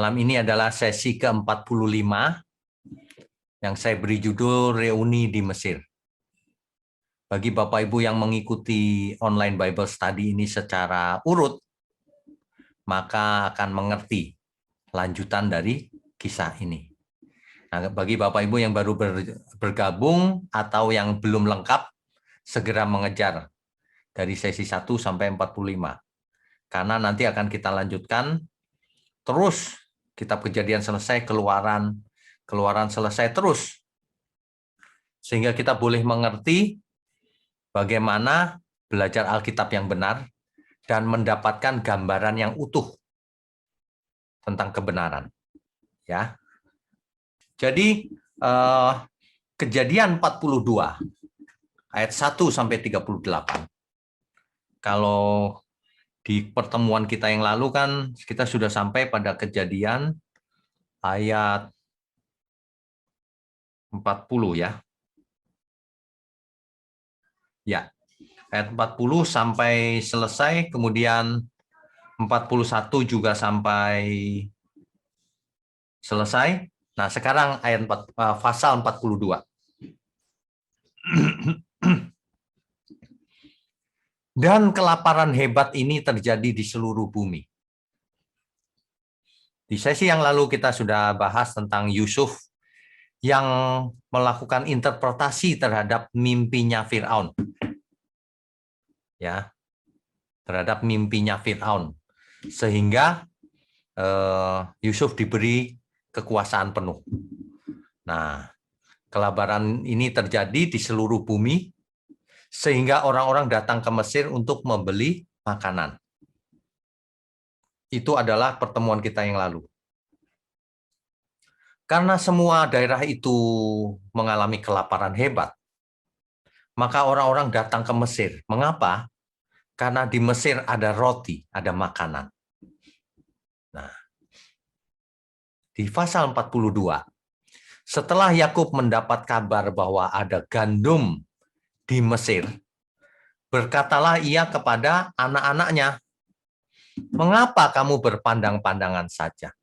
Malam ini adalah sesi ke-45 yang saya beri judul Reuni di Mesir. Bagi Bapak Ibu yang mengikuti online Bible Study ini secara urut, maka akan mengerti lanjutan dari kisah ini. Nah, bagi Bapak Ibu yang baru bergabung atau yang belum lengkap, segera mengejar dari sesi 1 sampai 45. Karena nanti akan kita lanjutkan terus. Kitab Kejadian selesai, keluaran selesai terus. Sehingga kita boleh mengerti bagaimana belajar Alkitab yang benar dan mendapatkan gambaran yang utuh tentang kebenaran. Ya. Jadi Kejadian 42 ayat 1 sampai 38. Kalau di pertemuan kita yang lalu kan kita sudah sampai pada Kejadian ayat 40 ya. Ya, ayat 40 sampai selesai, kemudian 41 juga sampai selesai. Nah, sekarang ayat pasal 42. Dan kelaparan hebat ini terjadi di seluruh bumi. Di sesi yang lalu kita sudah bahas tentang Yusuf yang melakukan interpretasi terhadap mimpinya Firaun. Ya, terhadap mimpinya Firaun. Sehingga Yusuf diberi kekuasaan penuh. Nah, kelaparan ini terjadi di seluruh bumi, sehingga orang-orang datang ke Mesir untuk membeli makanan. Itu adalah pertemuan kita yang lalu. Karena semua daerah itu mengalami kelaparan hebat, maka orang-orang datang ke Mesir. Mengapa? Karena di Mesir ada roti, ada makanan. Nah, di pasal 42, setelah Yakub mendapat kabar bahwa ada gandum di Mesir, berkatalah ia kepada anak-anaknya, "Mengapa kamu berpandang-pandangan saja?"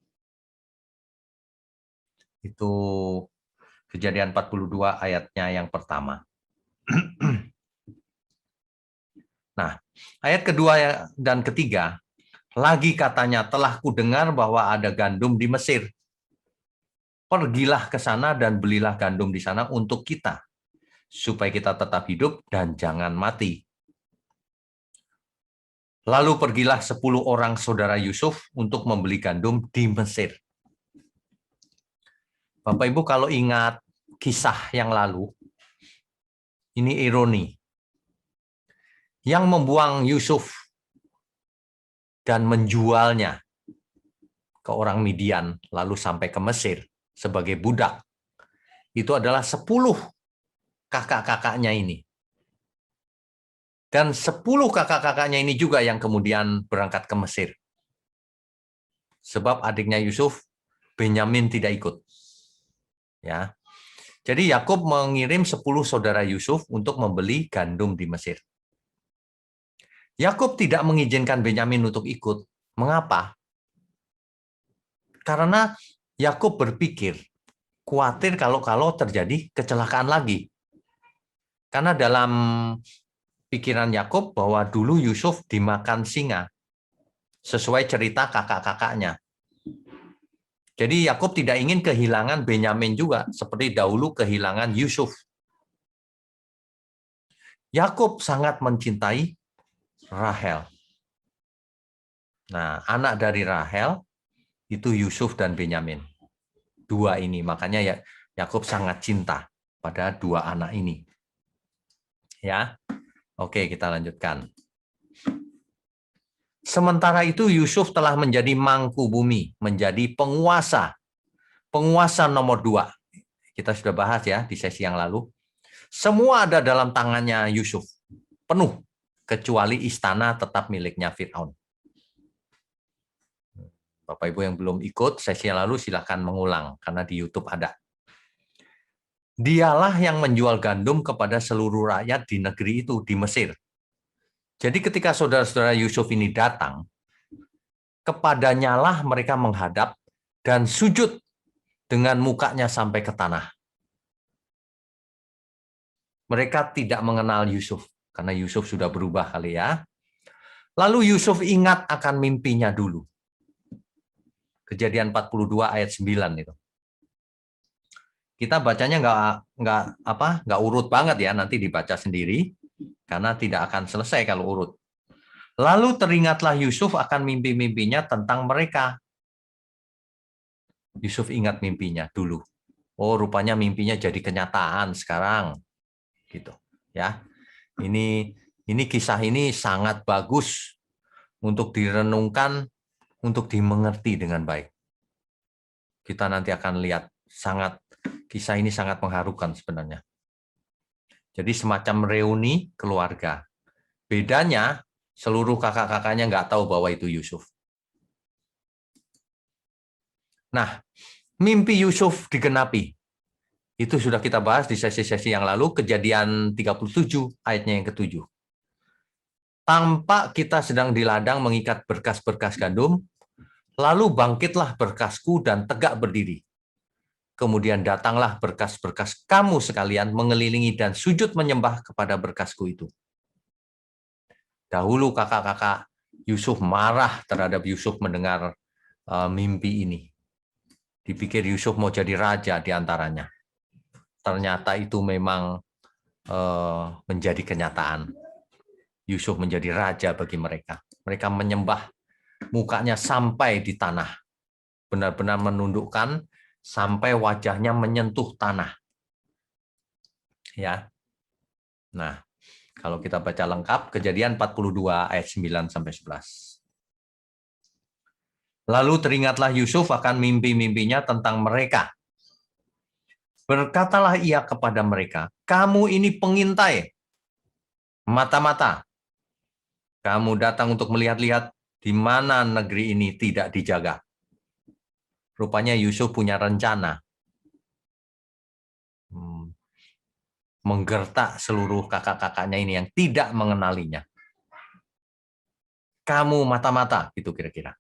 Itu Kejadian 42 ayatnya yang pertama. Nah, ayat kedua dan ketiga, lagi katanya, "Telah kudengar bahwa ada gandum di Mesir. Pergilah ke sana dan belilah gandum di sana untuk kita, supaya kita tetap hidup dan jangan mati." Lalu pergilah 10 orang saudara Yusuf untuk membeli gandum di Mesir. Bapak Ibu kalau ingat kisah yang lalu, ini ironi. Yang membuang Yusuf dan menjualnya ke orang Midian, lalu sampai ke Mesir sebagai budak, itu adalah 10 kakak-kakaknya ini. Dan 10 kakak-kakaknya ini juga yang kemudian berangkat ke Mesir. Sebab adiknya Yusuf, Benyamin, tidak ikut. Ya. Jadi Yakub mengirim 10 saudara Yusuf untuk membeli gandum di Mesir. Yakub tidak mengizinkan Benyamin untuk ikut. Mengapa? Karena Yakub berpikir, khawatir kalau terjadi kecelakaan lagi. Karena dalam pikiran Yakub bahwa dulu Yusuf dimakan singa, sesuai cerita kakak-kakaknya. Jadi Yakub tidak ingin kehilangan Benyamin juga, seperti dahulu kehilangan Yusuf. Yakub sangat mencintai Rahel. Nah, anak dari Rahel itu Yusuf dan Benyamin. Dua ini, makanya Yakub sangat cinta pada dua anak ini. Ya. Oke, kita lanjutkan. Sementara itu Yusuf telah menjadi mangku bumi, menjadi penguasa nomor 2. Kita sudah bahas ya di sesi yang lalu. Semua ada dalam tangannya Yusuf, penuh, kecuali istana tetap miliknya Firaun. Bapak Ibu yang belum ikut sesi yang lalu silakan mengulang, karena di YouTube ada. Dialah yang menjual gandum kepada seluruh rakyat di negeri itu, di Mesir. Jadi ketika saudara-saudara Yusuf ini datang, kepadanya lah mereka menghadap dan sujud dengan mukanya sampai ke tanah. Mereka tidak mengenal Yusuf, karena Yusuf sudah berubah kali ya. Lalu Yusuf ingat akan mimpinya dulu. Kejadian 42 ayat 9 itu. Kita bacanya nggak urut banget ya, nanti dibaca sendiri karena tidak akan selesai kalau urut. Lalu teringatlah Yusuf akan mimpi-mimpinya tentang mereka. Yusuf ingat mimpinya dulu. Oh, rupanya mimpinya jadi kenyataan sekarang. Gitu. Ya. Ini kisah ini sangat bagus untuk direnungkan, untuk dimengerti dengan baik. Kita nanti akan lihat kisah ini sangat mengharukan sebenarnya. Jadi semacam reuni keluarga. Bedanya seluruh kakak-kakaknya nggak tahu bahwa itu Yusuf. Nah, mimpi Yusuf digenapi. Itu sudah kita bahas di sesi-sesi yang lalu, Kejadian 37 ayatnya yang ke-7. Tampak kita sedang di ladang mengikat berkas-berkas gandum, lalu bangkitlah berkasku dan tegak berdiri. Kemudian datanglah berkas-berkas kamu sekalian mengelilingi dan sujud menyembah kepada berkasku itu. Dahulu kakak-kakak Yusuf marah terhadap Yusuf mendengar mimpi ini. Dipikir Yusuf mau jadi raja di antaranya. Ternyata itu memang menjadi kenyataan. Yusuf menjadi raja bagi mereka. Mereka menyembah mukanya sampai di tanah. Benar-benar menundukkan sampai wajahnya menyentuh tanah. Ya. Nah, kalau kita baca lengkap, Kejadian 42 ayat 9 sampai 11. Lalu teringatlah Yusuf akan mimpi-mimpinya tentang mereka. Berkatalah ia kepada mereka, kamu ini pengintai, mata-mata. Kamu datang untuk melihat-lihat di mana negeri ini tidak dijaga. Rupanya Yusuf punya rencana. Menggertak seluruh kakak-kakaknya ini yang tidak mengenalinya. Kamu mata-mata, gitu kira-kira.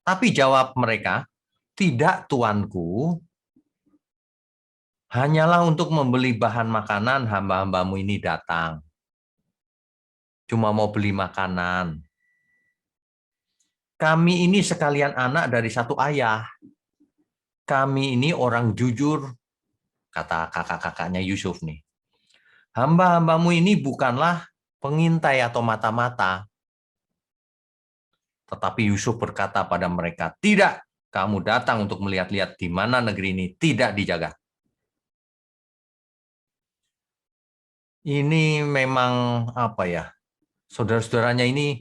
Tapi jawab mereka, tidak tuanku, hanyalah untuk membeli bahan makanan hamba-hambamu ini datang. Cuma mau beli makanan. Kami ini sekalian anak dari satu ayah. Kami ini orang jujur, kata kakak-kakaknya Yusuf nih. Hamba-hambamu ini bukanlah pengintai atau mata-mata. Tetapi Yusuf berkata pada mereka, tidak, kamu datang untuk melihat-lihat di mana negeri ini tidak dijaga. Ini memang apa ya, saudara-saudaranya ini,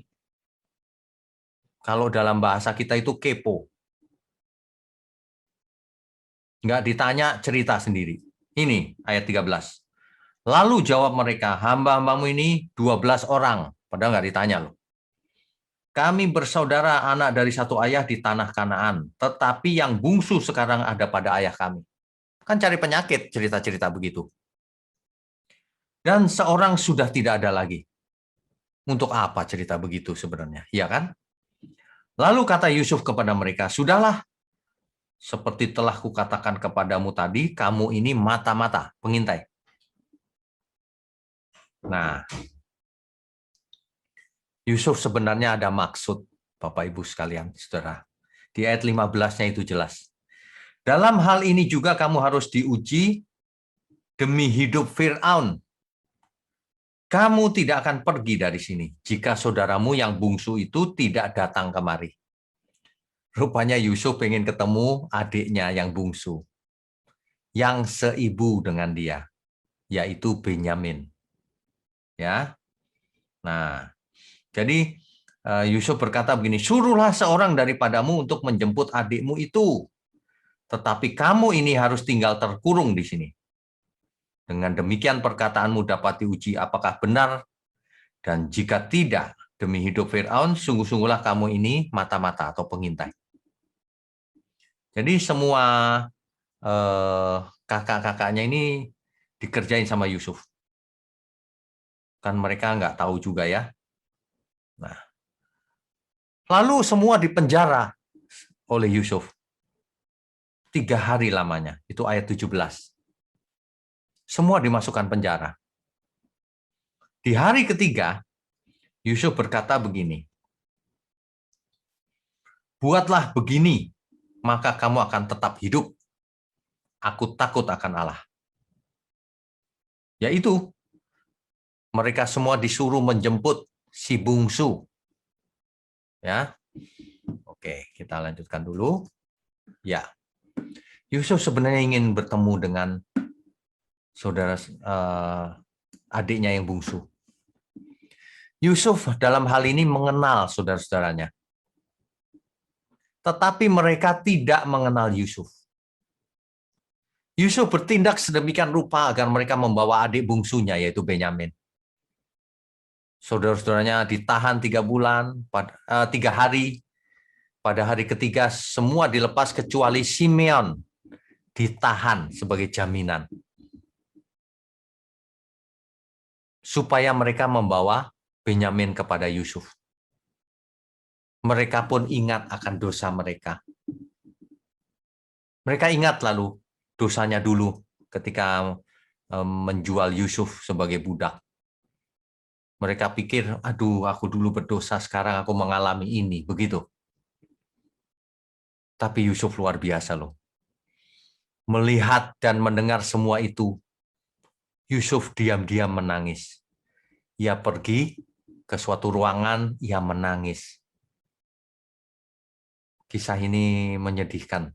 kalau dalam bahasa kita itu kepo. Nggak ditanya, cerita sendiri. Ini ayat 13. Lalu jawab mereka, hamba-hambamu ini 12 orang. Padahal nggak ditanya loh. Kami bersaudara anak dari satu ayah di tanah Kanaan. Tetapi yang bungsu sekarang ada pada ayah kami. Kan cari penyakit cerita-cerita begitu. Dan seorang sudah tidak ada lagi. Untuk apa cerita begitu sebenarnya? Ya kan? Lalu kata Yusuf kepada mereka, sudahlah. Seperti telah kukatakan kepadamu tadi, kamu ini mata-mata, pengintai. Nah, Yusuf sebenarnya ada maksud, Bapak Ibu sekalian, saudara. Di ayat 15-nya itu jelas. Dalam hal ini juga kamu harus diuji demi hidup Fir'aun. Kamu tidak akan pergi dari sini jika saudaramu yang bungsu itu tidak datang kemari. Rupanya Yusuf pengen ketemu adiknya yang bungsu, yang seibu dengan dia, yaitu Benyamin. Ya, nah, jadi Yusuf berkata begini, suruhlah seorang daripadamu untuk menjemput adikmu itu, tetapi kamu ini harus tinggal terkurung di sini. Dengan demikian perkataanmu dapat diuji apakah benar, dan jika tidak, demi hidup Fir'aun, sungguh-sungguhlah kamu ini mata-mata atau pengintai. Jadi semua kakak-kakaknya ini dikerjain sama Yusuf. Kan mereka nggak tahu juga ya. Nah, lalu semua dipenjara oleh Yusuf. 3 hari lamanya. Itu ayat 17. Semua dimasukkan penjara. Di hari ketiga, Yusuf berkata begini, buatlah begini, maka kamu akan tetap hidup. Aku takut akan Allah. Yaitu, mereka semua disuruh menjemput si bungsu. Ya, oke, kita lanjutkan dulu. Ya, Yusuf sebenarnya ingin bertemu dengan saudara adiknya yang bungsu. Yusuf dalam hal ini mengenal saudara-saudaranya. Tetapi mereka tidak mengenal Yusuf. Yusuf bertindak sedemikian rupa agar mereka membawa adik bungsunya, yaitu Benyamin. Saudara-saudaranya ditahan 3 bulan, 3 hari. Pada hari ketiga semua dilepas kecuali Simeon ditahan sebagai jaminan. Supaya mereka membawa Benyamin kepada Yusuf. Mereka pun ingat akan dosa mereka. Mereka ingat lalu dosanya dulu ketika menjual Yusuf sebagai budak. Mereka pikir, aduh aku dulu berdosa, sekarang aku mengalami ini, begitu. Tapi Yusuf luar biasa loh. Melihat dan mendengar semua itu, Yusuf diam-diam menangis. Ia pergi ke suatu ruangan, ia menangis. Kisah ini menyedihkan.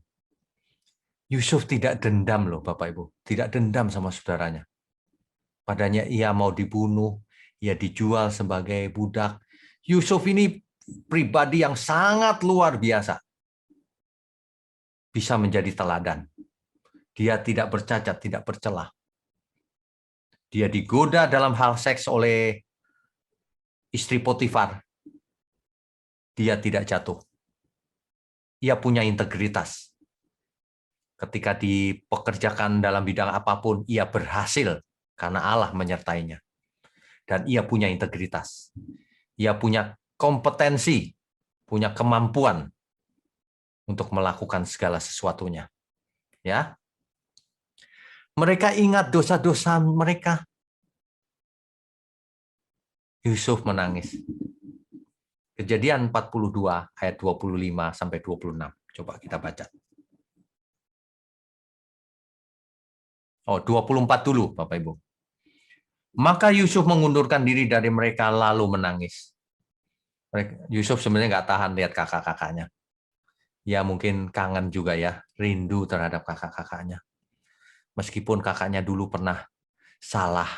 Yusuf tidak dendam loh Bapak Ibu. Tidak dendam sama saudaranya. Padanya ia mau dibunuh, ia dijual sebagai budak. Yusuf ini pribadi yang sangat luar biasa. Bisa menjadi teladan. Dia tidak bercacat, tidak bercelah. Dia digoda dalam hal seks oleh istri Potifar. Dia tidak jatuh. Ia punya integritas. Ketika dipekerjakan dalam bidang apapun, ia berhasil karena Allah menyertainya. Dan ia punya integritas. Ia punya kompetensi, punya kemampuan untuk melakukan segala sesuatunya. Ya. Mereka ingat dosa-dosa mereka. Yusuf menangis. Kejadian 42 ayat 25 sampai 26. Coba kita baca. Oh, 24 dulu, Bapak Ibu. Maka Yusuf mengundurkan diri dari mereka lalu menangis. Yusuf sebenarnya nggak tahan lihat kakak-kakaknya. Ya mungkin kangen juga ya, rindu terhadap kakak-kakaknya. Meskipun kakaknya dulu pernah salah,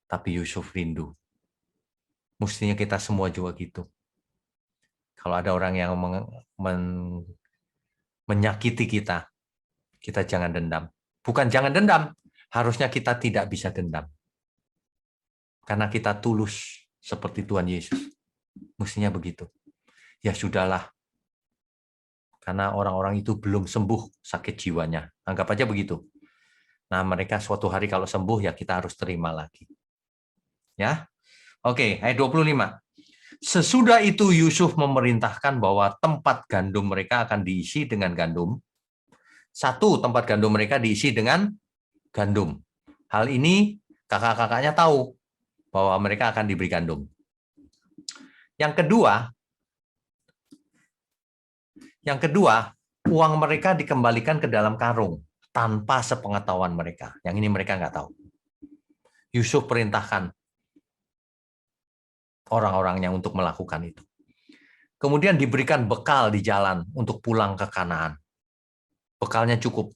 tapi Yusuf rindu. Mestinya kita semua juga gitu. Kalau ada orang yang menyakiti kita, kita jangan dendam. Bukan jangan dendam, harusnya kita tidak bisa dendam. Karena kita tulus seperti Tuhan Yesus. Mestinya begitu. Ya sudahlah. Karena orang-orang itu belum sembuh sakit jiwanya. Anggap aja begitu. Nah, mereka suatu hari kalau sembuh, ya kita harus terima lagi. Ya. Oke, ayat 25. Sesudah itu Yusuf memerintahkan bahwa tempat gandum mereka akan diisi dengan gandum. Satu, tempat gandum mereka diisi dengan gandum. Hal ini kakak-kakaknya tahu bahwa mereka akan diberi gandum. Yang kedua, uang mereka dikembalikan ke dalam karung tanpa sepengetahuan mereka. Yang ini mereka nggak tahu. Yusuf perintahkan orang-orangnya untuk melakukan itu. Kemudian diberikan bekal di jalan untuk pulang ke Kanaan. Bekalnya cukup.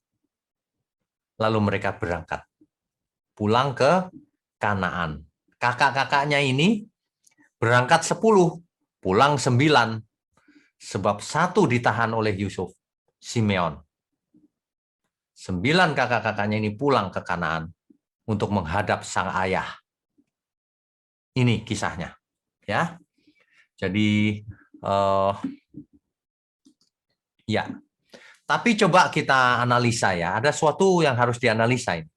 Lalu mereka berangkat. Pulang ke Kanaan. Kakak-kakaknya ini berangkat 10, pulang 9. Sebab 1 ditahan oleh Yusuf, Simeon. 9 kakak-kakaknya ini pulang ke Kanaan untuk menghadap sang ayah. Ini kisahnya. Ya. Jadi ya. Tapi coba kita analisa ya. Ada sesuatu yang harus dianalisa ini.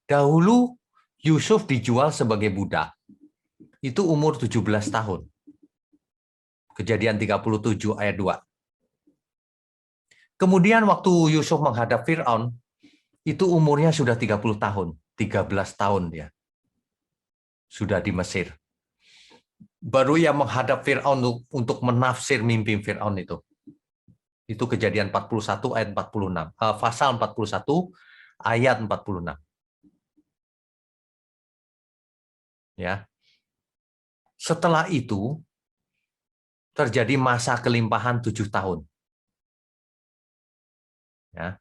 Dahulu Yusuf dijual sebagai budak. Itu umur 17 tahun. Kejadian 37 ayat 2. Kemudian waktu Yusuf menghadap Fir'aun, itu umurnya sudah 30 tahun, 13 tahun dia. Sudah di Mesir. Baru ia menghadap Fir'aun untuk menafsir mimpi Fir'aun itu. Itu Kejadian 41 ayat 46. Pasal 41 ayat 46. Ya. Setelah itu terjadi masa kelimpahan 7 tahun. Ya.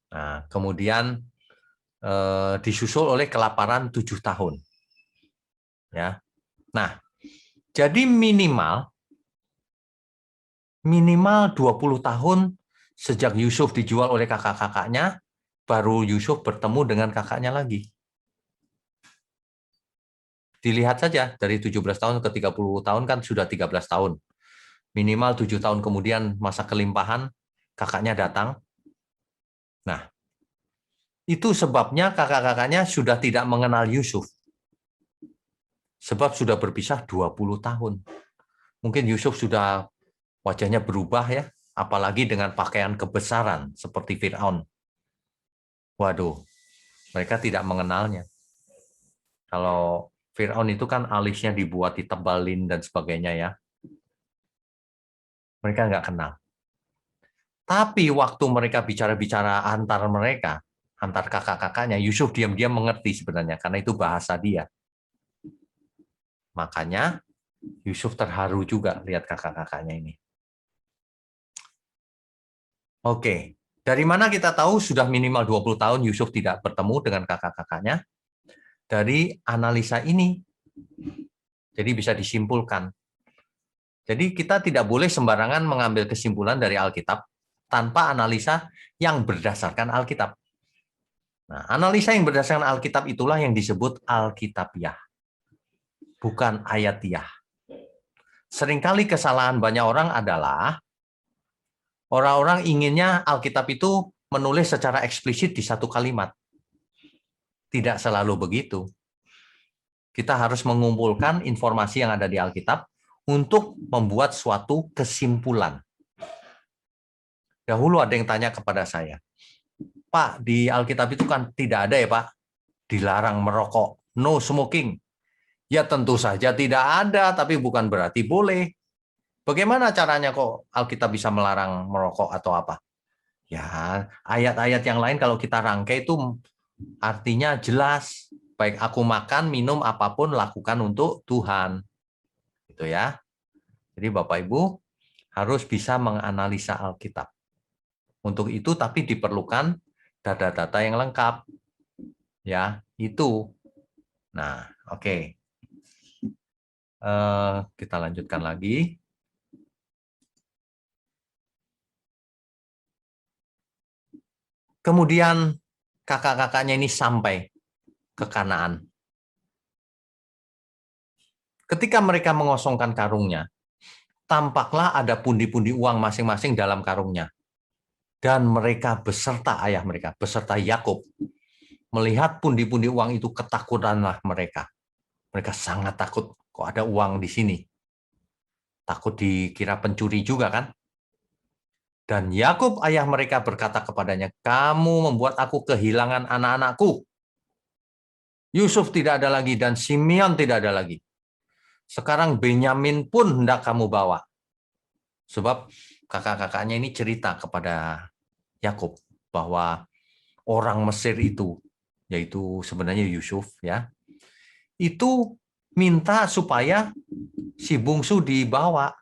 Nah, kemudian disusul oleh kelaparan 7 tahun. Ya. Nah, jadi minimal 20 tahun sejak Yusuf dijual oleh kakak-kakaknya, baru Yusuf bertemu dengan kakaknya lagi. Dilihat saja, dari 17 tahun ke 30 tahun kan sudah 13 tahun. Minimal 7 tahun kemudian masa kelimpahan, kakaknya datang. Nah, itu sebabnya kakak-kakaknya sudah tidak mengenal Yusuf. Sebab sudah berpisah 20 tahun. Mungkin Yusuf sudah wajahnya berubah ya, apalagi dengan pakaian kebesaran seperti Fir'aun. Waduh, mereka tidak mengenalnya. Kalau Fir'aun itu kan alisnya dibuat ditebalin dan sebagainya ya. Mereka nggak kenal. Tapi waktu mereka bicara-bicara antar mereka, antar kakak-kakaknya, Yusuf diam-diam mengerti sebenarnya, karena itu bahasa dia. Makanya Yusuf terharu juga lihat kakak-kakaknya ini. Oke, dari mana kita tahu sudah minimal 20 tahun Yusuf tidak bertemu dengan kakak-kakaknya? Dari analisa ini. Jadi bisa disimpulkan. Jadi kita tidak boleh sembarangan mengambil kesimpulan dari Alkitab tanpa analisa yang berdasarkan Alkitab. Nah, analisa yang berdasarkan Alkitab itulah yang disebut Alkitabiah, bukan ayatiah. Seringkali kesalahan banyak orang adalah orang-orang inginnya Alkitab itu menulis secara eksplisit di satu kalimat. Tidak selalu begitu. Kita harus mengumpulkan informasi yang ada di Alkitab untuk membuat suatu kesimpulan. Dahulu ada yang tanya kepada saya, Pak, di Alkitab itu kan tidak ada ya Pak, dilarang merokok, no smoking. Ya tentu saja tidak ada, tapi bukan berarti boleh. Bagaimana caranya kok Alkitab bisa melarang merokok atau apa? Ya, ayat-ayat yang lain kalau kita rangkai itu artinya jelas. Baik aku makan, minum, apapun lakukan untuk Tuhan. Gitu ya. Jadi Bapak Ibu harus bisa menganalisa Alkitab. Untuk itu tapi diperlukan data-data yang lengkap. Ya, itu. Nah, oke. Kita lanjutkan lagi. Kemudian kakak-kakaknya ini sampai ke Kanaan. Ketika mereka mengosongkan karungnya, tampaklah ada pundi-pundi uang masing-masing dalam karungnya. Dan mereka beserta ayah mereka, beserta Yakub, melihat pundi-pundi uang itu, ketakutanlah mereka. Mereka sangat takut, kok ada uang di sini. Takut dikira pencuri juga kan? Dan Yakub ayah mereka berkata kepadanya, kamu membuat aku kehilangan anak-anakku. Yusuf tidak ada lagi dan Simeon tidak ada lagi. Sekarang Benyamin pun hendak kamu bawa. Sebab kakak-kakaknya ini cerita kepada Yakub bahwa orang Mesir itu, yaitu sebenarnya Yusuf, ya, itu minta supaya si bungsu dibawa.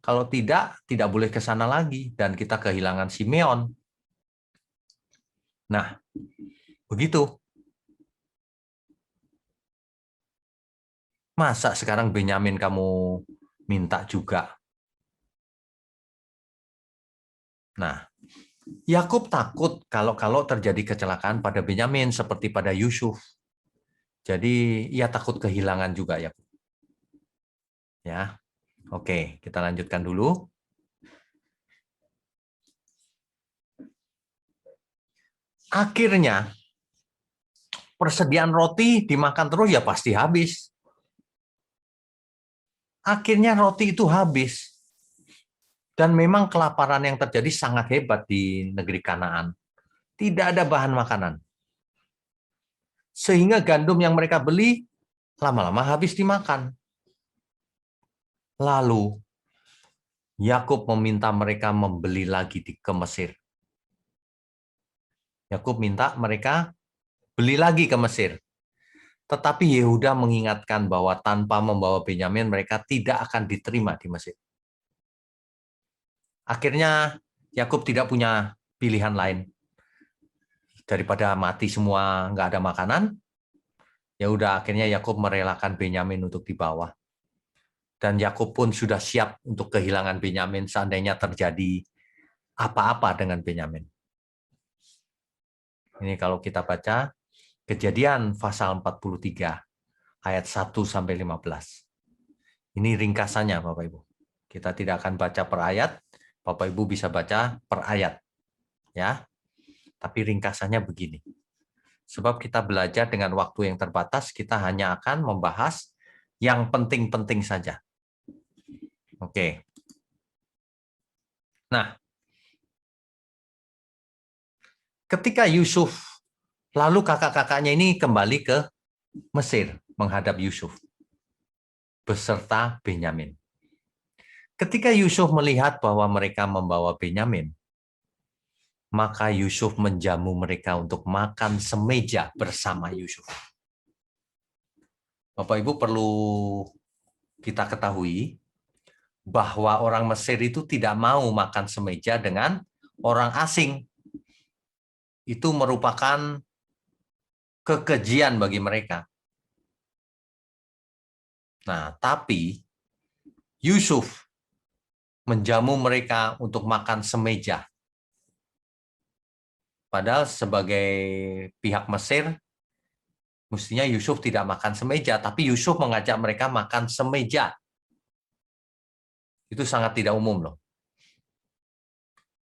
Kalau tidak, tidak boleh ke sana lagi dan kita kehilangan Simeon. Nah, begitu. Masa sekarang Benyamin kamu minta juga? Nah, Yakub takut kalau terjadi kecelakaan pada Benyamin seperti pada Yusuf. Jadi ia takut kehilangan juga ya. Ya. Oke, kita lanjutkan dulu. Akhirnya persediaan roti dimakan terus ya pasti habis. Akhirnya roti itu habis. Dan memang kelaparan yang terjadi sangat hebat di negeri Kanaan. Tidak ada bahan makanan. Sehingga gandum yang mereka beli lama-lama habis dimakan. Lalu Yakub meminta mereka membeli lagi ke Mesir. Yakub minta mereka beli lagi ke Mesir. Tetapi Yehuda mengingatkan bahwa tanpa membawa Benyamin mereka tidak akan diterima di Mesir. Akhirnya Yakub tidak punya pilihan lain. Daripada mati semua nggak ada makanan, ya udah akhirnya Yakub merelakan Benyamin untuk dibawa. Dan Yakub pun sudah siap untuk kehilangan Benyamin seandainya terjadi apa-apa dengan Benyamin. Ini kalau kita baca Kejadian pasal 43 ayat 1 sampai 15. Ini ringkasannya Bapak Ibu. Kita tidak akan baca per ayat, Bapak Ibu bisa baca per ayat. Ya. Tapi ringkasannya begini. Sebab kita belajar dengan waktu yang terbatas, kita hanya akan membahas yang penting-penting saja. Oke. Nah, ketika Yusuf, lalu kakak-kakaknya ini kembali ke Mesir menghadap Yusuf beserta Benyamin. Ketika Yusuf melihat bahwa mereka membawa Benyamin, maka Yusuf menjamu mereka untuk makan semeja bersama Yusuf. Bapak Ibu perlu kita ketahui bahwa orang Mesir itu tidak mau makan semeja dengan orang asing. Itu merupakan kekejian bagi mereka. Nah, tapi Yusuf menjamu mereka untuk makan semeja. Padahal sebagai pihak Mesir, mestinya Yusuf tidak makan semeja, tapi Yusuf mengajak mereka makan semeja. Itu sangat tidak umum loh.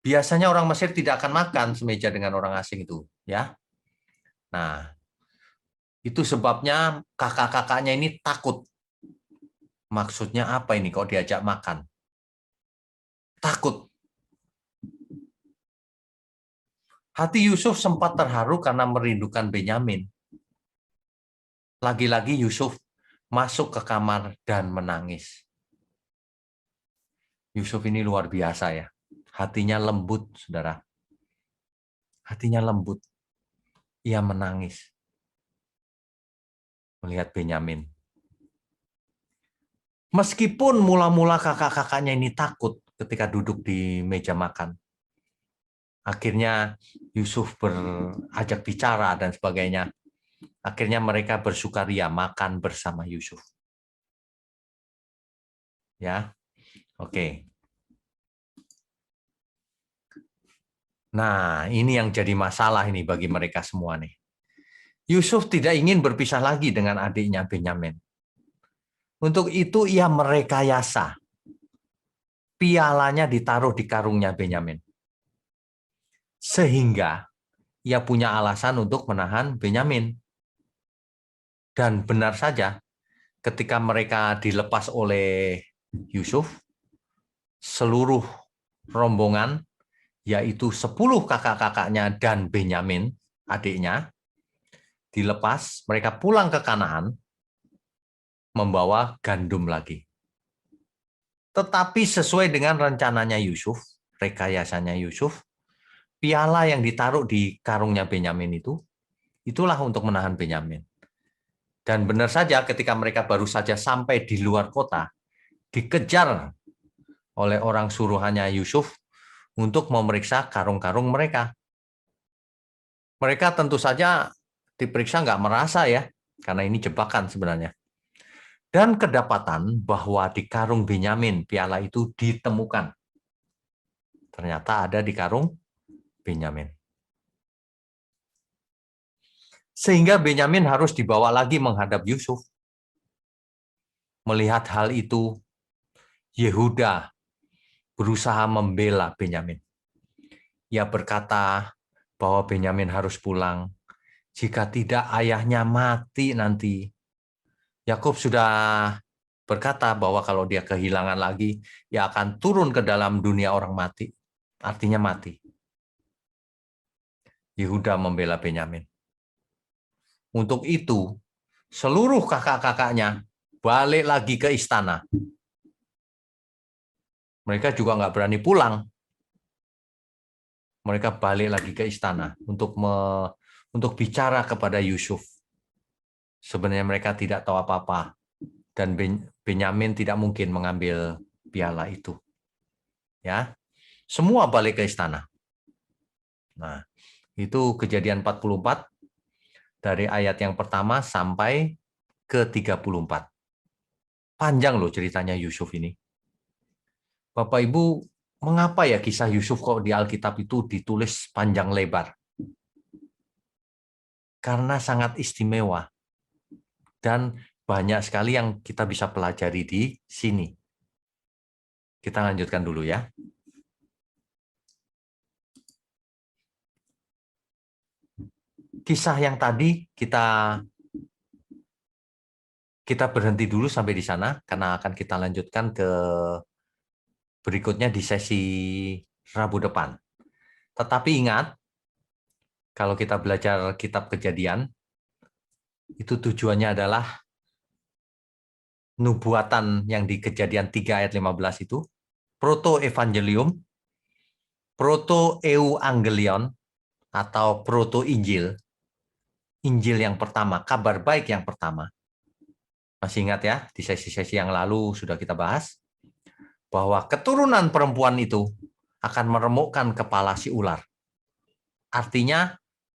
Biasanya orang Mesir tidak akan makan semeja dengan orang asing itu, ya. Nah, itu sebabnya kakak-kakaknya ini takut. Maksudnya apa ini kalau diajak makan? Takut. Hati Yusuf sempat terharu karena merindukan Benyamin. Lagi-lagi Yusuf masuk ke kamar dan menangis. Yusuf ini luar biasa ya. Hatinya lembut, saudara. Hatinya lembut. Ia menangis melihat Benyamin. Meskipun mula-mula kakak-kakaknya ini takut ketika duduk di meja makan. Akhirnya Yusuf berajak bicara dan sebagainya. Akhirnya mereka bersukaria makan bersama Yusuf. Ya, oke. Nah, ini yang jadi masalah ini bagi mereka semua nih. Yusuf tidak ingin berpisah lagi dengan adiknya Benyamin. Untuk itu ia merekayasa. Pialanya ditaruh di karungnya Benyamin. Sehingga ia punya alasan untuk menahan Benyamin. Dan benar saja, ketika mereka dilepas oleh Yusuf, seluruh rombongan, yaitu 10 kakak-kakaknya dan Benyamin, adiknya, dilepas, mereka pulang ke Kanaan, membawa gandum lagi. Tetapi sesuai dengan rencananya Yusuf, rekayasanya Yusuf, piala yang ditaruh di karungnya Benyamin itu, itulah untuk menahan Benyamin. Dan benar saja ketika mereka baru saja sampai di luar kota, dikejar oleh orang suruhannya Yusuf untuk memeriksa karung-karung mereka. Mereka tentu saja diperiksa nggak merasa ya, karena ini jebakan sebenarnya. Dan kedapatan bahwa di karung Benyamin piala itu ditemukan. Ternyata ada di karung Benyamin. Sehingga Benyamin harus dibawa lagi menghadap Yusuf. Melihat hal itu, Yehuda berusaha membela Benyamin. Ia berkata bahwa Benyamin harus pulang. Jika tidak ayahnya mati nanti. Yakub sudah berkata bahwa kalau dia kehilangan lagi, dia akan turun ke dalam dunia orang mati. Artinya mati. Yehuda membela Benyamin. Untuk itu, seluruh kakak-kakaknya balik lagi ke istana. Mereka juga nggak berani pulang. Mereka balik lagi ke istana untuk bicara kepada Yusuf. Sebenarnya mereka tidak tahu apa-apa. Dan Benyamin tidak mungkin mengambil piala itu. Ya, semua balik ke istana. Nah, itu Kejadian 44 dari ayat yang pertama sampai ke 34. Panjang loh ceritanya Yusuf ini. Bapak Ibu, mengapa ya kisah Yusuf kok di Alkitab itu ditulis panjang lebar? Karena sangat istimewa. Dan banyak sekali yang kita bisa pelajari di sini. Kita lanjutkan dulu ya. Kisah yang tadi kita berhenti dulu sampai di sana karena akan kita lanjutkan ke berikutnya di sesi Rabu depan. Tetapi ingat, kalau kita belajar kitab Kejadian, itu tujuannya adalah nubuatan yang di Kejadian 3 ayat 15 itu, proto-evangelium, proto-euangelion, atau proto-injil, Injil yang pertama, kabar baik yang pertama. Masih ingat ya, di sesi-sesi yang lalu sudah kita bahas, bahwa keturunan perempuan itu akan meremukkan kepala si ular. Artinya,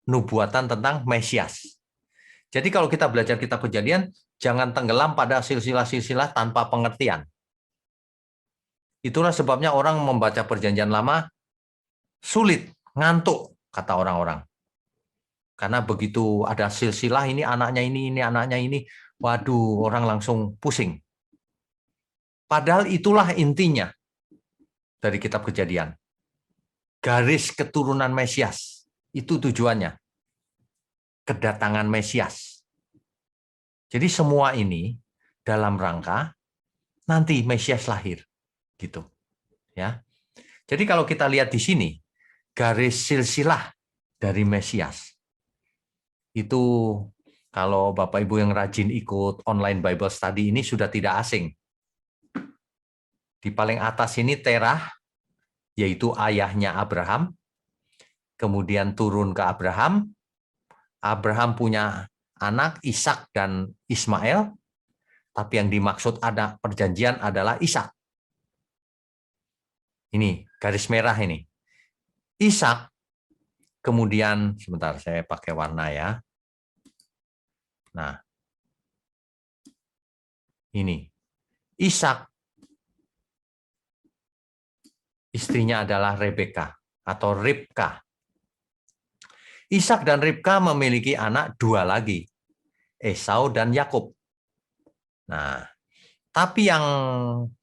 nubuatan tentang Mesias. Jadi kalau kita belajar kitab Kejadian, jangan tenggelam pada silsilah-silsilah tanpa pengertian. Itulah sebabnya orang membaca Perjanjian Lama sulit, ngantuk, kata orang-orang. Karena begitu ada silsilah, ini anaknya ini anaknya ini, waduh, orang langsung pusing. Padahal itulah intinya dari kitab Kejadian. Garis keturunan Mesias, itu tujuannya. Kedatangan Mesias. Jadi semua ini dalam rangka nanti Mesias lahir. Gitu. Ya. Jadi kalau kita lihat di sini, garis silsilah dari Mesias. Itu kalau Bapak Ibu yang rajin ikut online Bible Study ini sudah tidak asing. Di paling atas ini Terah, yaitu ayahnya Abraham. Kemudian turun ke Abraham. Abraham punya anak Ishak dan Ismail. Tapi yang dimaksud ada perjanjian adalah Ishak. Ini garis merah ini. Ishak, kemudian sebentar saya pakai warna ya. Nah, ini Ishak, istrinya adalah Rebeka atau Ribka. Ishak dan Ribka memiliki anak dua lagi, Esau dan Yakub. Nah, tapi yang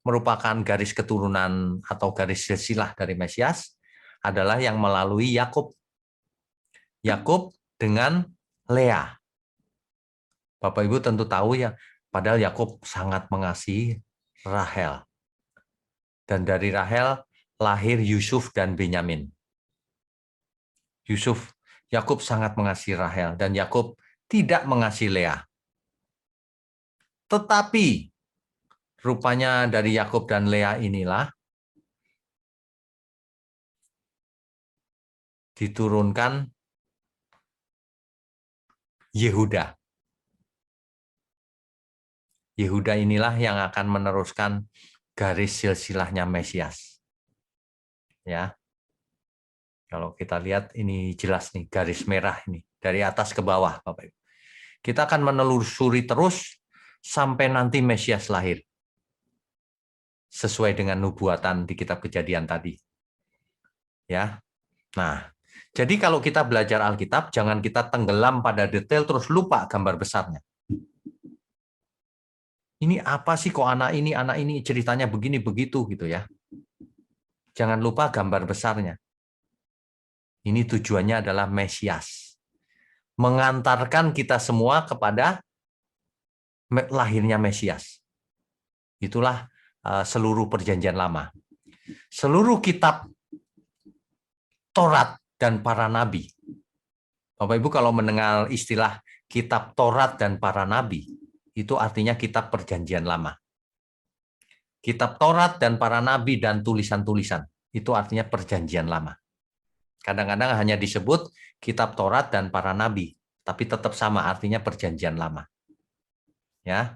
merupakan garis keturunan atau garis silsilah dari Mesias adalah yang melalui Yakub. Yakub dengan Lea. Bapak Ibu tentu tahu ya, padahal Yakub sangat mengasihi Rahel. Dan dari Rahel lahir Yusuf dan Benyamin. Yakub sangat mengasihi Rahel dan Yakub tidak mengasihi Lea. Tetapi rupanya dari Yakub dan Lea inilah diturunkan Yehuda. Yehuda inilah yang akan meneruskan garis silsilahnya Mesias. Ya. Kalau kita lihat ini jelas nih garis merah ini dari atas ke bawah, Bapak Ibu. Kita akan menelusuri terus sampai nanti Mesias lahir. Sesuai dengan nubuatan di kitab Kejadian tadi. Ya. Nah, jadi kalau kita belajar Alkitab, jangan kita tenggelam pada detail terus lupa gambar besarnya. Ini apa sih kok anak ini ceritanya begini begitu gitu ya. Jangan lupa gambar besarnya. Ini tujuannya adalah Mesias. Mengantarkan kita semua kepada lahirnya Mesias. Itulah seluruh perjanjian lama. Seluruh kitab Taurat dan para nabi. Bapak Ibu kalau mendengar istilah kitab Taurat dan para nabi, itu artinya kitab perjanjian lama. Kitab Taurat dan para nabi dan tulisan-tulisan, itu artinya perjanjian lama. Kadang-kadang hanya disebut kitab Taurat dan para nabi, tapi tetap sama artinya perjanjian lama. Ya.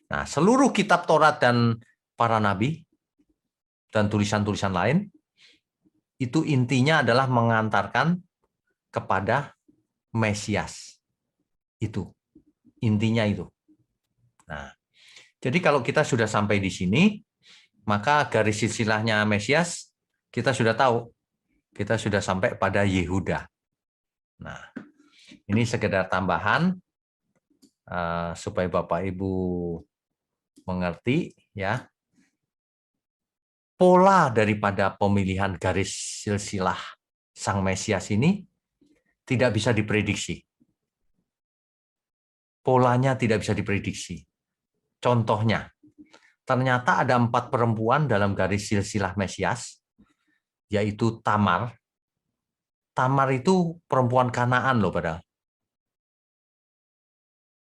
Nah, seluruh kitab Taurat dan para nabi dan tulisan-tulisan lain itu intinya adalah mengantarkan kepada Mesias. Itu intinya itu. Nah, jadi kalau kita sudah sampai di sini, maka garis silsilahnya Mesias kita sudah tahu. Kita sudah sampai pada Yehuda. Nah, ini sekedar tambahan supaya Bapak Ibu mengerti ya. Pola daripada pemilihan garis silsilah Sang Mesias ini tidak bisa diprediksi. Polanya tidak bisa diprediksi. Contohnya, ternyata ada 4 perempuan dalam garis silsilah Mesias, yaitu Tamar. Tamar itu perempuan Kanaan loh padahal.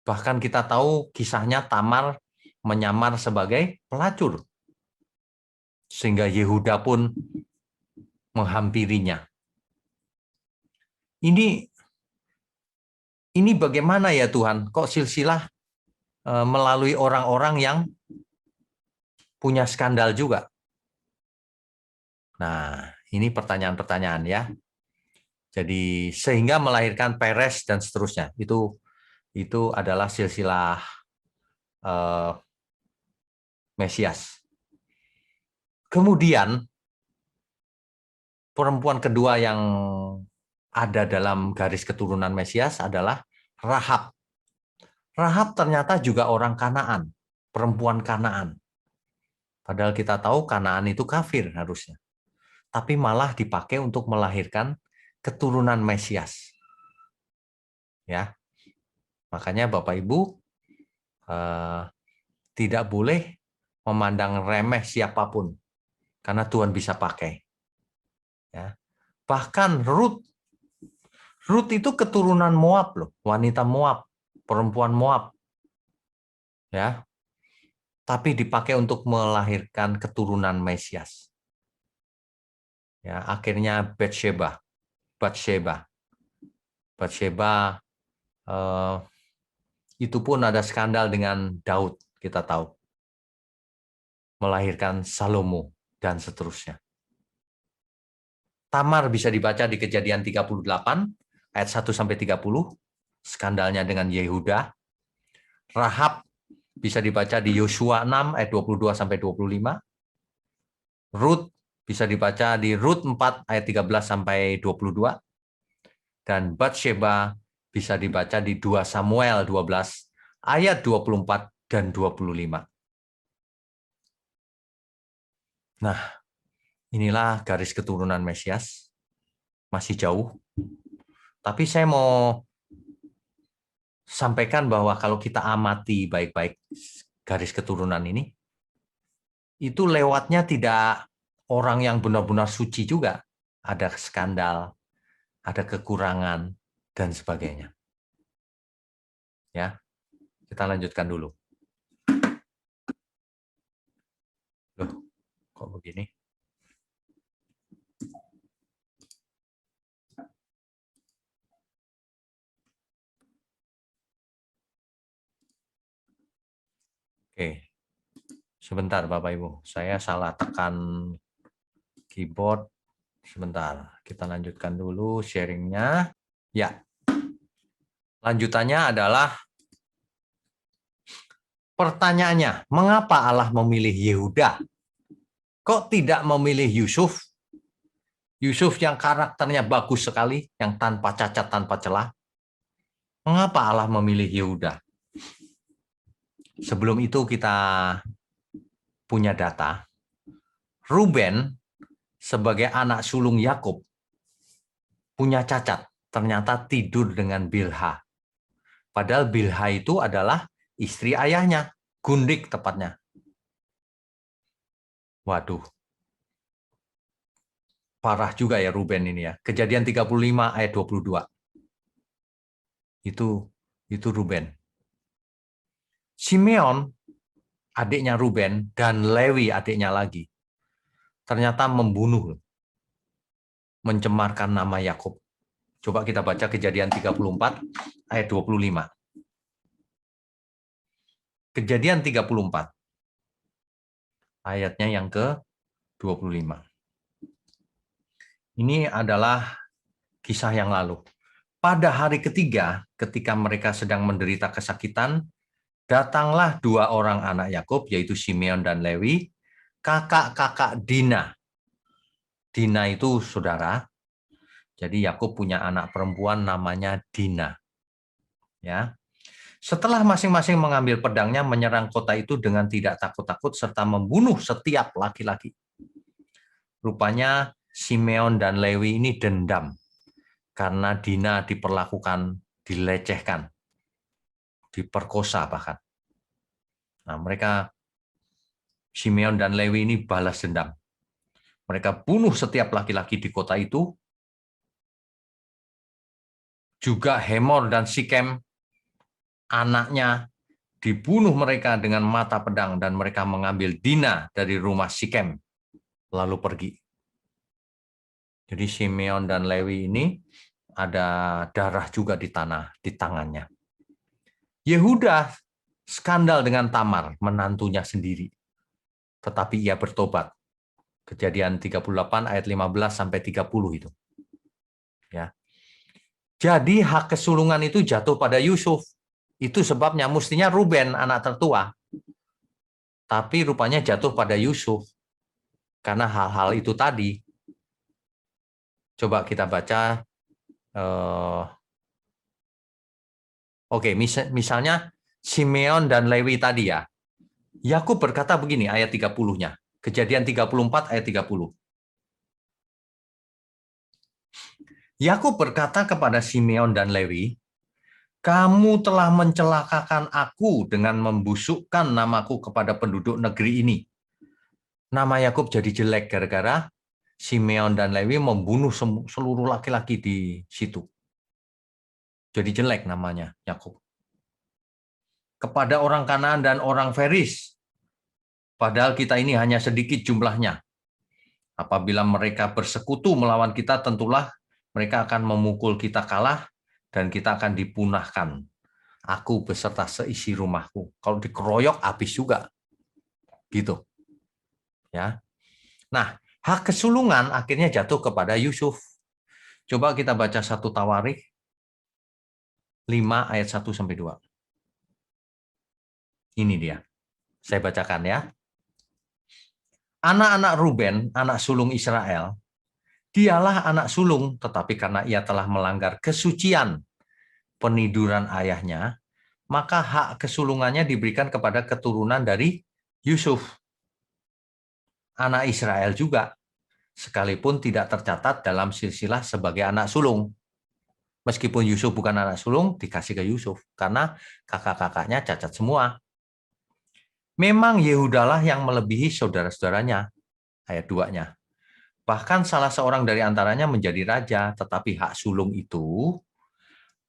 Bahkan kita tahu kisahnya Tamar menyamar sebagai pelacur. Sehingga Yehuda pun menghampirinya. Ini bagaimana ya Tuhan? Kok silsilah melalui orang-orang yang punya skandal juga? Nah, ini pertanyaan-pertanyaan ya. Jadi sehingga melahirkan Peres dan seterusnya. Itu adalah silsilah Mesias. Kemudian perempuan kedua yang ada dalam garis keturunan Mesias adalah Rahab. Rahab ternyata juga orang Kanaan, perempuan Kanaan. Padahal kita tahu Kanaan itu kafir harusnya. Tapi malah dipakai untuk melahirkan keturunan Mesias. Ya. Makanya Bapak Ibu tidak boleh memandang remeh siapapun karena Tuhan bisa pakai. Ya. Bahkan Ruth itu keturunan Moab loh, wanita Moab, perempuan Moab. Ya. Tapi dipakai untuk melahirkan keturunan Mesias. Ya, akhirnya Bathsheba itu pun ada skandal dengan Daud, kita tahu. Melahirkan Salomo dan seterusnya. Tamar bisa dibaca di Kejadian 38 ayat 1 sampai 30, skandalnya dengan Yehuda. Rahab bisa dibaca di Yosua 6 ayat 22 sampai 25. Ruth bisa dibaca di Rut 4 ayat 13 sampai 22. Dan Bathsheba bisa dibaca di 2 Samuel 12 ayat 24 dan 25. Nah, inilah garis keturunan Mesias. Masih jauh. Tapi saya mau sampaikan bahwa kalau kita amati baik-baik garis keturunan ini, itu lewatnya tidak orang yang benar-benar suci juga. Ada skandal, ada kekurangan, dan sebagainya. Ya, kita lanjutkan dulu. Loh, kok begini? Oke, sebentar Bapak Ibu, saya salah tekan keyboard. Sebentar, kita lanjutkan dulu sharingnya. Ya, lanjutannya adalah pertanyaannya, mengapa Allah memilih Yehuda? Kok tidak memilih Yusuf? Yusuf yang karakternya bagus sekali, yang tanpa cacat, tanpa celah. Mengapa Allah memilih Yehuda? Sebelum itu kita punya data. Ruben sebagai anak sulung Yakub punya cacat. Ternyata tidur dengan Bilha. Padahal Bilha itu adalah istri ayahnya, Gundik tepatnya. Waduh, parah juga ya Ruben ini ya. Kejadian 35 ayat 22. Itu Ruben. Simeon, adiknya Ruben, dan Lewi, adiknya lagi, ternyata membunuh, mencemarkan nama Yakub. Coba kita baca Kejadian 34 ayat 25. Kejadian 34 ayatnya yang ke-25. Ini adalah kisah yang lalu. Pada hari ketiga, ketika mereka sedang menderita kesakitan, datanglah dua orang anak Yakub, yaitu Simeon dan Lewi, kakak-kakak Dina. Dina itu saudara. Jadi Yakub punya anak perempuan namanya Dina. Ya. Setelah masing-masing mengambil pedangnya, menyerang kota itu dengan tidak takut-takut serta membunuh setiap laki-laki. Rupanya Simeon dan Lewi ini dendam karena Dina diperlakukan, dilecehkan, diperkosa bahkan. Nah, mereka Simeon dan Lewi ini balas dendam. Mereka bunuh setiap laki-laki di kota itu. Juga Hemor dan Sikem, anaknya, dibunuh mereka dengan mata pedang dan mereka mengambil Dina dari rumah Sikem lalu pergi. Jadi Simeon dan Lewi ini ada darah juga di tangannya. Yehuda skandal dengan Tamar, menantunya sendiri. Tetapi ia bertobat. Kejadian 38 ayat 15 sampai 30 itu. Ya. Jadi hak kesulungan itu jatuh pada Yusuf. Itu sebabnya mestinya Ruben anak tertua. Tapi rupanya jatuh pada Yusuf. Karena hal-hal itu tadi. Coba kita baca. Oke, misalnya Simeon dan Lewi tadi ya. Yakub berkata begini ayat 30-nya. Kejadian 34 ayat 30. Yakub berkata kepada Simeon dan Lewi, "Kamu telah mencelakakan aku dengan membusukkan namaku kepada penduduk negeri ini." Nama Yakub jadi jelek gara-gara Simeon dan Lewi membunuh seluruh laki-laki di situ. Jadi jelek namanya Yakub. Kepada orang Kanaan dan orang Feris, padahal kita ini hanya sedikit jumlahnya. Apabila mereka bersekutu melawan kita, tentulah mereka akan memukul kita kalah dan kita akan dipunahkan. Aku beserta seisi rumahku. Kalau dikeroyok habis juga. Gitu. Ya. Nah, hak kesulungan akhirnya jatuh kepada Yusuf. Coba kita baca 1 Tawarikh 5 ayat 1 sampai 2. Ini dia. Saya bacakan ya. Anak-anak Ruben, anak sulung Israel, dialah anak sulung, tetapi karena ia telah melanggar kesucian peniduran ayahnya, maka hak kesulungannya diberikan kepada keturunan dari Yusuf, anak Israel juga, sekalipun tidak tercatat dalam silsilah sebagai anak sulung. Meskipun Yusuf bukan anak sulung, dikasih ke Yusuf, karena kakak-kakaknya cacat semua. Memang Yehudalah yang melebihi saudara-saudaranya, ayat 2-nya. Bahkan salah seorang dari antaranya menjadi raja, tetapi hak sulung itu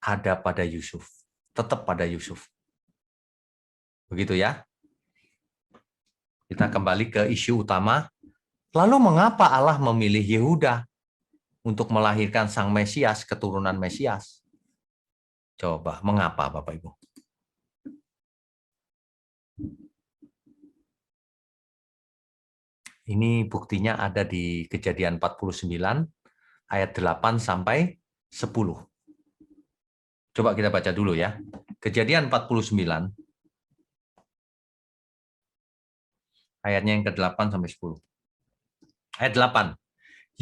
ada pada Yusuf. Tetap pada Yusuf. Begitu ya. Kita kembali ke isu utama. Lalu mengapa Allah memilih Yehuda untuk melahirkan sang Mesias, keturunan Mesias? Coba, mengapa Bapak Ibu? Ini buktinya ada di Kejadian 49 ayat 8 sampai 10. Coba kita baca dulu ya. Kejadian 49 ayatnya yang ke-8 sampai 10. Ayat 8.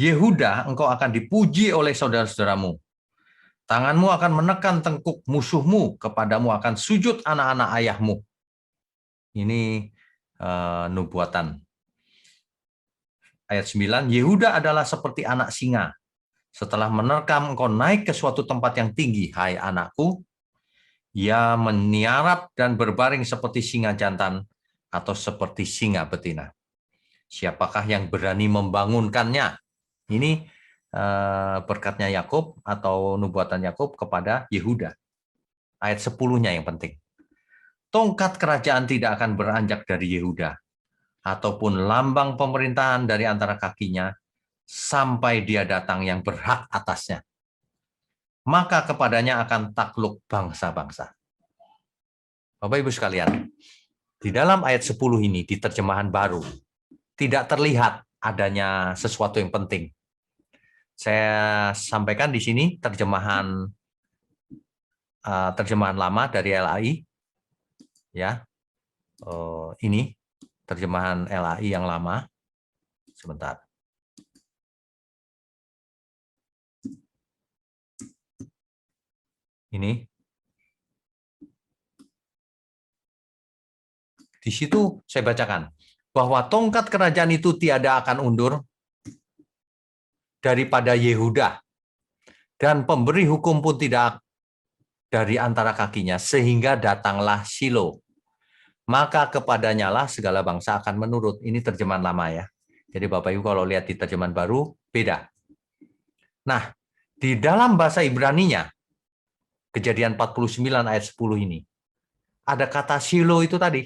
Yehuda, engkau akan dipuji oleh saudara-saudaramu. Tanganmu akan menekan tengkuk musuhmu, kepadamu akan sujud anak-anak ayahmu. Ini nubuatan. Ayat 9, Yehuda adalah seperti anak singa. Setelah menerkam engkau naik ke suatu tempat yang tinggi, hai anakku, ia meniarap dan berbaring seperti singa jantan atau seperti singa betina. Siapakah yang berani membangunkannya? Ini berkatnya Yakub atau nubuatan Yakub kepada Yehuda. Ayat 10-nya yang penting. Tongkat kerajaan tidak akan beranjak dari Yehuda, ataupun lambang pemerintahan dari antara kakinya, sampai dia datang yang berhak atasnya. Maka kepadanya akan takluk bangsa-bangsa. Bapak Ibu sekalian, di dalam ayat 10 ini, di terjemahan baru, tidak terlihat adanya sesuatu yang penting. Saya sampaikan di sini terjemahan lama dari LAI, ya. Ini terjemahan LAI yang lama. Sebentar. Ini. Di situ saya bacakan bahwa tongkat kerajaan itu tiada akan undur daripada Yehuda, dan pemberi hukum pun tidak dari antara kakinya, sehingga datanglah Shilo. Maka kepadanya lah segala bangsa akan menurut. Ini terjemahan lama ya. Jadi Bapak Ibu kalau lihat di terjemahan baru, beda. Nah, di dalam bahasa Ibraninya, Kejadian 49 ayat 10 ini, ada kata Shilo itu tadi.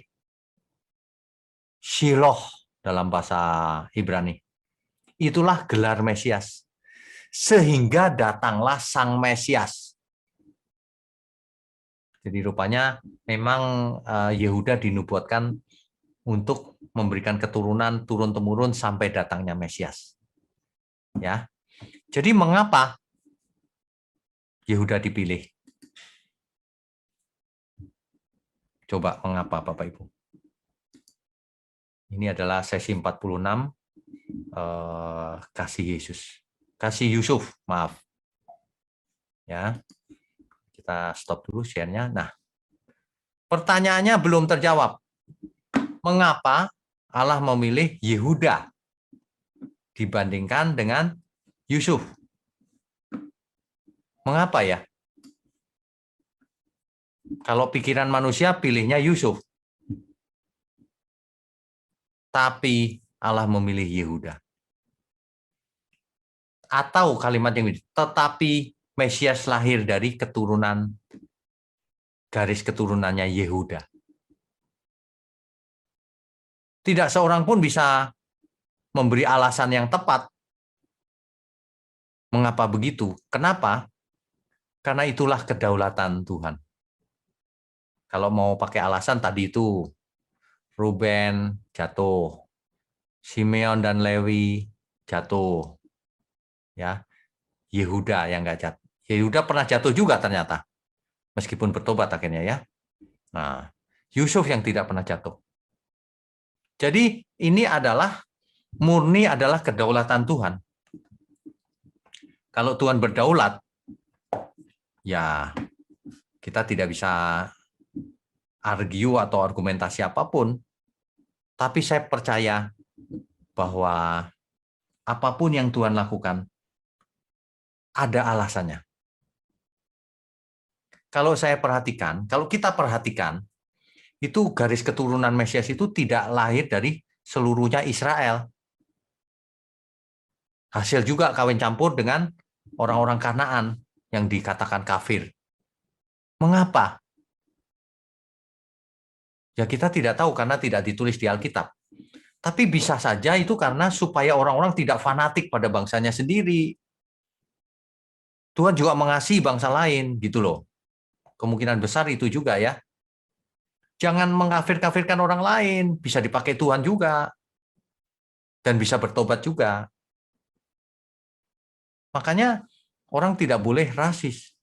Shiloh dalam bahasa Ibrani. Itulah gelar Mesias. Sehingga datanglah Sang Mesias. Jadi rupanya memang Yehuda dinubuatkan untuk memberikan keturunan turun-temurun sampai datangnya Mesias. Ya. Jadi mengapa Yehuda dipilih? Coba mengapa Bapak Ibu? Ini adalah sesi 46 kasih Yesus. Kasih Yusuf, maaf. Ya. Kita stop dulu share-nya. Nah, pertanyaannya belum terjawab. Mengapa Allah memilih Yehuda dibandingkan dengan Yusuf? Mengapa ya? Kalau pikiran manusia pilihnya Yusuf. Tapi Allah memilih Yehuda. Atau kalimat yang ini, tetapi Mesias lahir dari keturunan, garis keturunannya Yehuda. Tidak seorang pun bisa memberi alasan yang tepat. Mengapa begitu? Kenapa? Karena itulah kedaulatan Tuhan. Kalau mau pakai alasan tadi itu, Ruben jatuh, Simeon dan Lewi jatuh, ya, Yehuda yang nggak jatuh. Yehuda pernah jatuh juga ternyata, meskipun bertobat akhirnya ya. Nah, Yusuf yang tidak pernah jatuh. Jadi ini adalah murni adalah kedaulatan Tuhan. Kalau Tuhan berdaulat, ya kita tidak bisa argue atau argumentasi apapun. Tapi saya percaya bahwa apapun yang Tuhan lakukan, ada alasannya. Kalau saya perhatikan, kalau kita perhatikan, itu garis keturunan Mesias itu tidak lahir dari seluruhnya Israel. Hasil juga kawin campur dengan orang-orang Kanaan yang dikatakan kafir. Mengapa? Ya kita tidak tahu karena tidak ditulis di Alkitab. Tapi bisa saja itu karena supaya orang-orang tidak fanatik pada bangsanya sendiri. Tuhan juga mengasihi bangsa lain, gitu loh. Kemungkinan besar itu juga ya. Jangan mengkafir-kafirkan orang lain, bisa dipakai Tuhan juga. Dan bisa bertobat juga. Makanya orang tidak boleh rasis.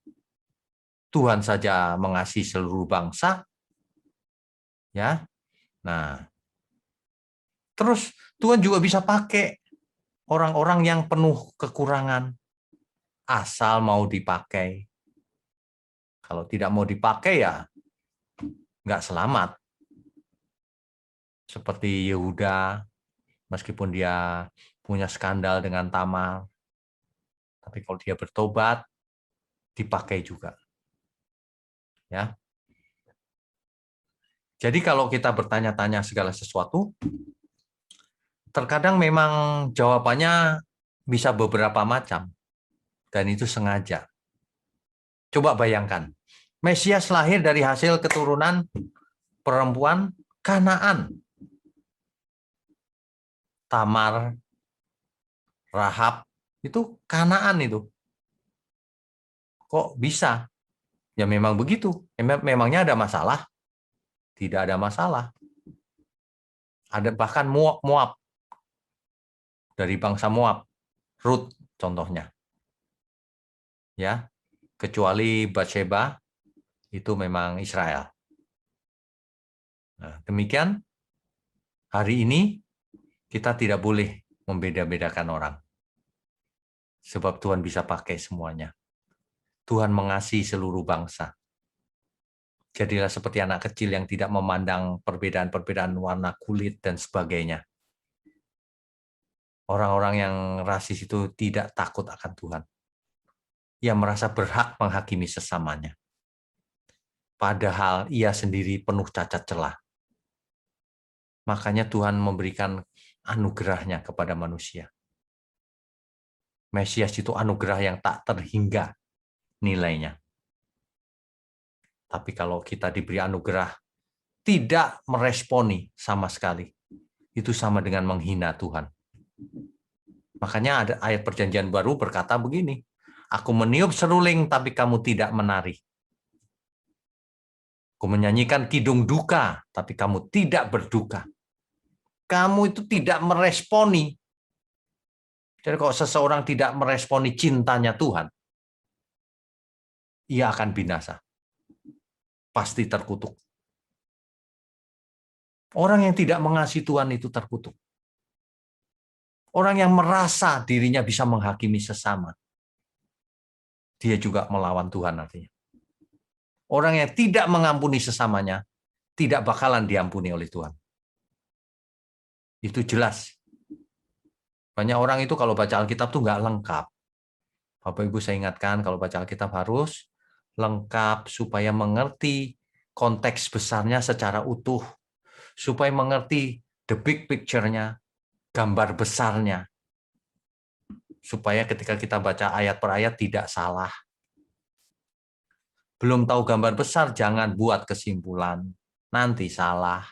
Tuhan saja mengasihi seluruh bangsa. Ya. Nah, terus Tuhan juga bisa pakai orang-orang yang penuh kekurangan. Asal mau dipakai. Kalau tidak mau dipakai ya nggak selamat. Seperti Yehuda, meskipun dia punya skandal dengan Tamar, tapi kalau dia bertobat, dipakai juga. Ya. Jadi kalau kita bertanya-tanya segala sesuatu, Terkadang memang jawabannya bisa beberapa macam, dan itu sengaja. Coba bayangkan, Mesias lahir dari hasil keturunan perempuan Kanaan. Tamar, Rahab, itu Kanaan itu. Kok bisa? Ya memang begitu. Memangnya ada masalah? Tidak ada masalah. Ada bahkan Moab, dari bangsa Moab, Rut contohnya. Ya, kecuali Batsheba itu memang Israel. Nah, demikian hari ini kita tidak boleh membeda-bedakan orang. Sebab Tuhan bisa pakai semuanya. Tuhan mengasihi seluruh bangsa. Jadilah seperti anak kecil yang tidak memandang perbedaan-perbedaan warna kulit dan sebagainya. Orang-orang yang rasis itu tidak takut akan Tuhan. Ia merasa berhak menghakimi sesamanya. Padahal ia sendiri penuh cacat celah. Makanya Tuhan memberikan anugerahnya kepada manusia. Mesias itu anugerah yang tak terhingga nilainya. Tapi kalau kita diberi anugerah, tidak meresponi sama sekali, itu sama dengan menghina Tuhan. Makanya ada ayat perjanjian baru berkata begini, aku meniup seruling tapi kamu tidak menari. Aku menyanyikan kidung duka tapi kamu tidak berduka. Kamu itu tidak meresponi. Jadi kalau seseorang tidak meresponi cintanya Tuhan, ia akan binasa. Pasti terkutuk. Orang yang tidak mengasihi Tuhan itu terkutuk. Orang yang merasa dirinya bisa menghakimi sesama, dia juga melawan Tuhan artinya. Orang yang tidak mengampuni sesamanya, tidak bakalan diampuni oleh Tuhan. Itu jelas. Banyak orang itu kalau baca Alkitab tuh nggak lengkap. Bapak Ibu saya ingatkan kalau baca Alkitab harus lengkap supaya mengerti konteks besarnya secara utuh. Supaya mengerti the big picture-nya, gambar besarnya. Supaya ketika kita baca ayat per ayat tidak salah. Belum tahu gambar besar, jangan buat kesimpulan. Nanti salah.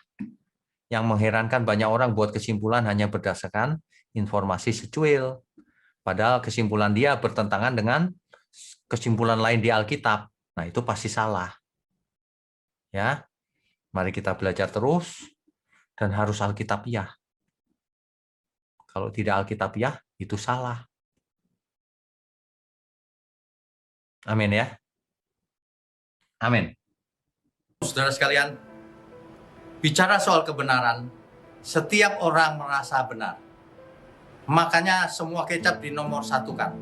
Yang mengherankan banyak orang buat kesimpulan hanya berdasarkan informasi secuil. Padahal kesimpulan dia bertentangan dengan kesimpulan lain di Alkitab. Nah, itu pasti salah. Ya, mari kita belajar terus dan harus Alkitabiah. Kalau tidak Alkitabiah, itu salah. Amin ya. Amin. Saudara sekalian, bicara soal kebenaran, setiap orang merasa benar. Makanya semua kecap dinomor satukan.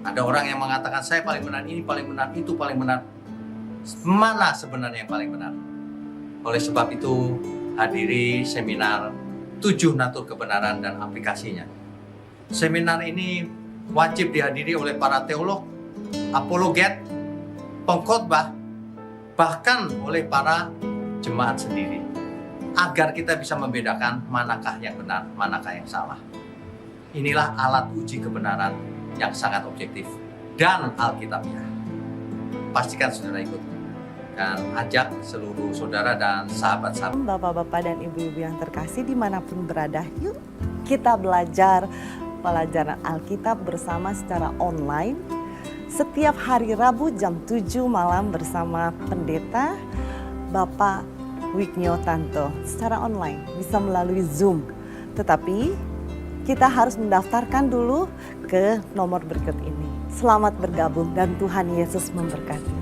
Ada orang yang mengatakan saya paling benar, ini paling benar, itu paling benar. Mana sebenarnya yang paling benar? Oleh sebab itu, hadiri seminar 7 natur kebenaran dan aplikasinya. Seminar ini wajib dihadiri oleh para teolog, apologet, pengkhotbah, bahkan oleh para jemaat sendiri. Agar kita bisa membedakan manakah yang benar, manakah yang salah. Inilah alat uji kebenaran yang sangat objektif dan Alkitabiah. Pastikan saudara ikut dan ajak seluruh saudara dan sahabat-sahabat. Bapak-bapak dan ibu-ibu yang terkasih dimanapun berada, yuk kita belajar pelajaran Alkitab bersama secara online. Setiap hari Rabu jam 7 malam bersama pendeta Bapak Wignio Tanto secara online, bisa melalui Zoom. Tetapi kita harus mendaftarkan dulu ke nomor berikut ini. Selamat bergabung dan Tuhan Yesus memberkati.